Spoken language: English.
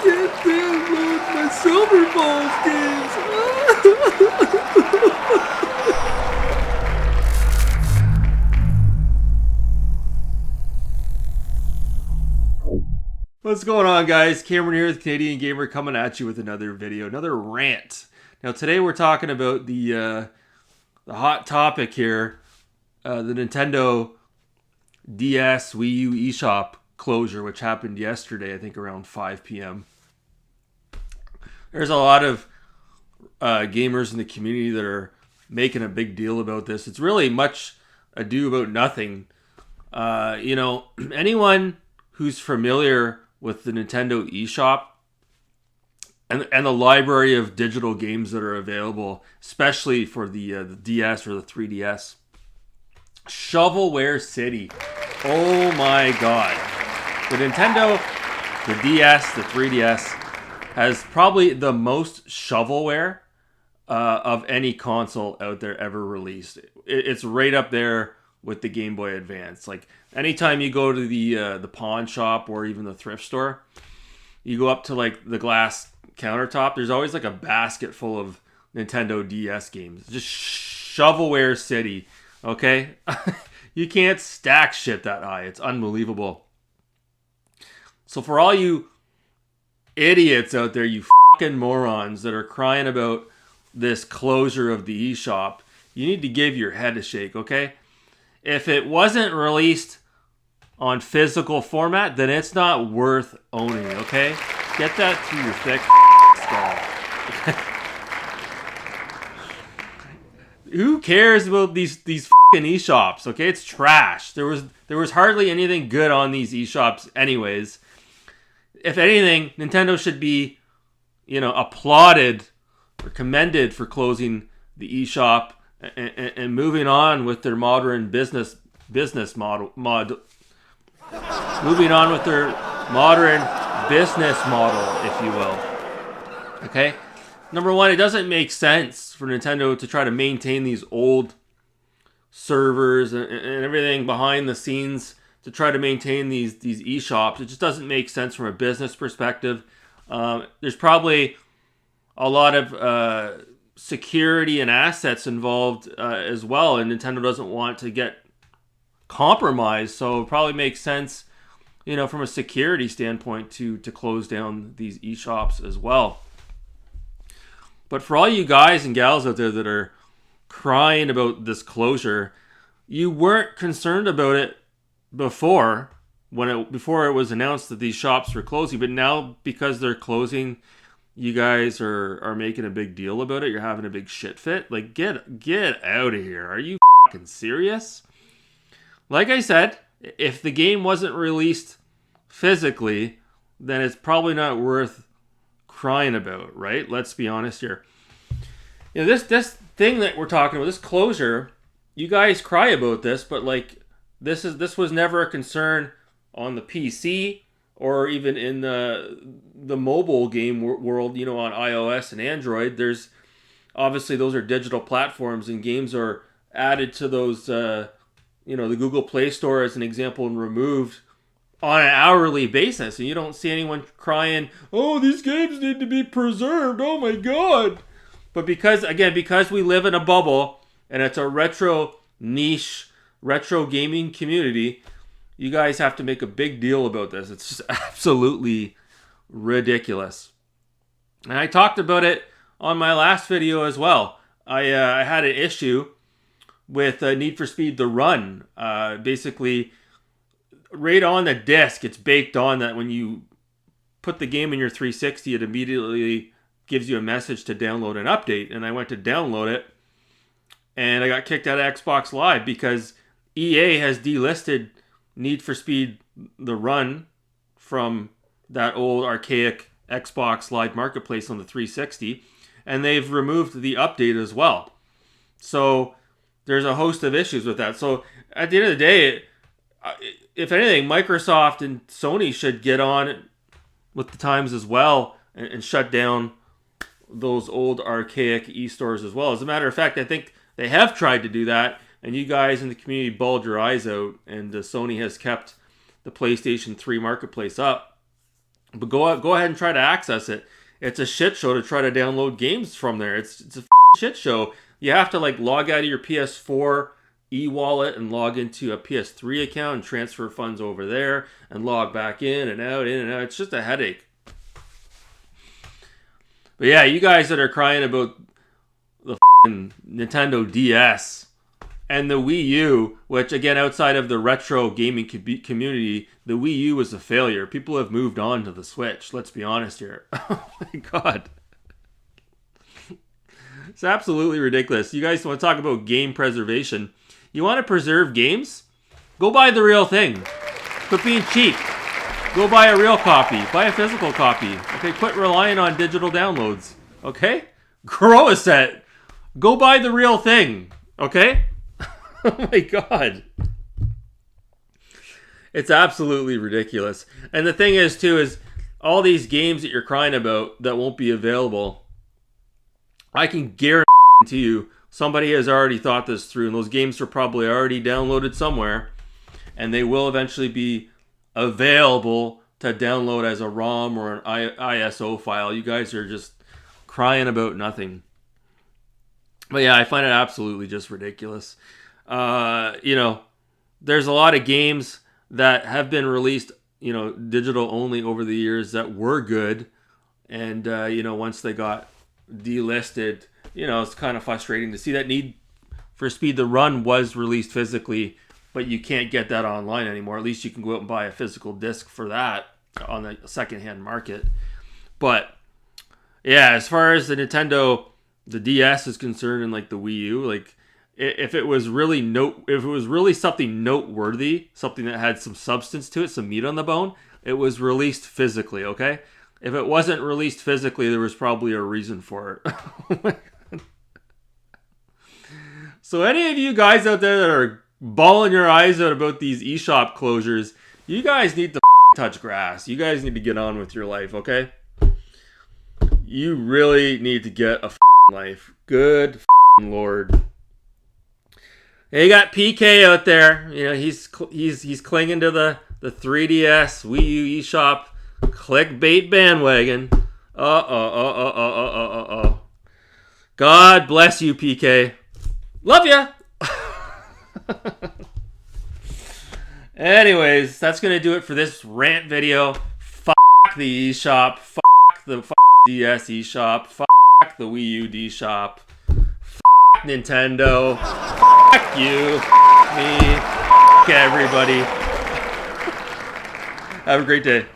can't download my Silver Balls games. What's going on, guys? Cameron here with Canadian Gamer coming at you with another video, another rant. Now today we're talking about the hot topic here, the Nintendo DS Wii U eShop closure, which happened yesterday, I think around 5 p.m. There's a lot of gamers in the community that are making a big deal about this. It's really much ado about nothing. Anyone who's familiar with the Nintendo eShop and the library of digital games that are available, especially for the DS or the 3DS. Shovelware City. Oh my god. The Nintendo, the DS, the 3DS has probably the most shovelware of any console out there ever released. It's right up there with the Game Boy Advance. Like, anytime you go to the pawn shop or even the thrift store, you go up to like the glass countertop, there's always like a basket full of Nintendo DS games. Just shovelware city, okay? You can't stack shit that high. It's unbelievable. So for all you idiots out there, you fucking morons that are crying about this closure of the eShop, you need to give your head a shake, okay? If it wasn't released on physical format, then it's not worth owning, okay? Get that through your thick skull. Who cares about these fucking eShops, okay? It's trash. There was hardly anything good on these eShops anyways. If anything, Nintendo should be, applauded or commended for closing the eShop and moving on with their modern business model. Moving on with their modern business model, if you will. Okay? Number one, it doesn't make sense for Nintendo to try to maintain these old servers and everything behind the scenes to try to maintain these eShops. It just doesn't make sense from a business perspective. There's probably a lot of security and assets involved as well, and Nintendo doesn't want to get compromised, so it probably makes sense, from a security standpoint to close down these eShops as well. But for all you guys and gals out there that are crying about this closure, you weren't concerned about it before it was announced that these shops were closing, but now because they're closing, you guys are making a big deal about it. You're having a big shit fit. Like, get out of here. Are you fucking serious? Like I said, if the game wasn't released physically, then it's probably not worth crying about, right? Let's be honest here. This thing that we're talking about, this closure, you guys cry about this, but like this was never a concern on the PC or even in the mobile game world, on iOS and Android. There's obviously, those are digital platforms, and games are added to those, the Google Play Store as an example, and removed on an hourly basis. And you don't see anyone crying, oh, these games need to be preserved, oh my god. But because we live in a bubble, and it's a niche retro gaming community, you guys have to make a big deal about this. It's just absolutely ridiculous. And I talked about it on my last video as well. I had an issue with Need for Speed The Run. Basically, right on the disc, it's baked on that when you put the game in your 360, it immediately gives you a message to download an update. And I went to download it, and I got kicked out of Xbox Live because EA has delisted Need for Speed The Run from that old archaic Xbox Live Marketplace on the 360, and they've removed the update as well. So there's a host of issues with that. So at the end of the day, if anything, Microsoft and Sony should get on with the times as well and shut down those old archaic e-stores as well. As a matter of fact, I think they have tried to do that, and you guys in the community bawled your eyes out, and Sony has kept the PlayStation 3 marketplace up. But go ahead and try to access it. It's a shit show to try to download games from there. It's a shit show. You have to like log out of your PS4 e-wallet and log into a PS3 account and transfer funds over there and log back in and out. It's just a headache. But yeah, you guys that are crying about the Nintendo DS and the Wii U, which again, outside of the retro gaming community, the Wii U was a failure. People have moved on to the Switch. Let's be honest here. Oh my God. It's absolutely ridiculous. You guys want to talk about game preservation. You want to preserve games? Go buy the real thing. Quit being cheap. Go buy a real copy. Buy a physical copy. Okay, quit relying on digital downloads. Okay? Grow a set. Go buy the real thing. Okay? Oh my God. It's absolutely ridiculous. And the thing is, too, is all these games that you're crying about that won't be available, I can guarantee you somebody has already thought this through, and those games are probably already downloaded somewhere, and they will eventually be available to download as a ROM or an ISO file. You guys are just crying about nothing. But yeah, I find it absolutely just ridiculous. There's a lot of games that have been released, digital only over the years that were good. And, once they got delisted, it's kind of frustrating to see that Need for Speed the Run was released physically, but you can't get that online anymore. At least you can go out and buy a physical disc for that on the secondhand market. But yeah, as far as the DS is concerned, and like the Wii U, like if it was really something noteworthy, something that had some substance to it, some meat on the bone, it was released physically. Okay, if it wasn't released physically, there was probably a reason for it. Oh my God. So any of you guys out there that are bawling your eyes out about these eShop closures, you guys need to touch grass. You guys need to get on with your life, okay? You really need to get a life. Good Lord. Hey, you got PK out there. He's clinging to the 3DS Wii U eShop clickbait bandwagon. God bless you, PK. Love ya. Anyways, that's going to do it for this rant video. Fuck the eShop. Fuck the DS eShop. Fuck the Wii U eShop. Fuck Nintendo. Fuck you. Fuck me. Fuck everybody. Have a great day.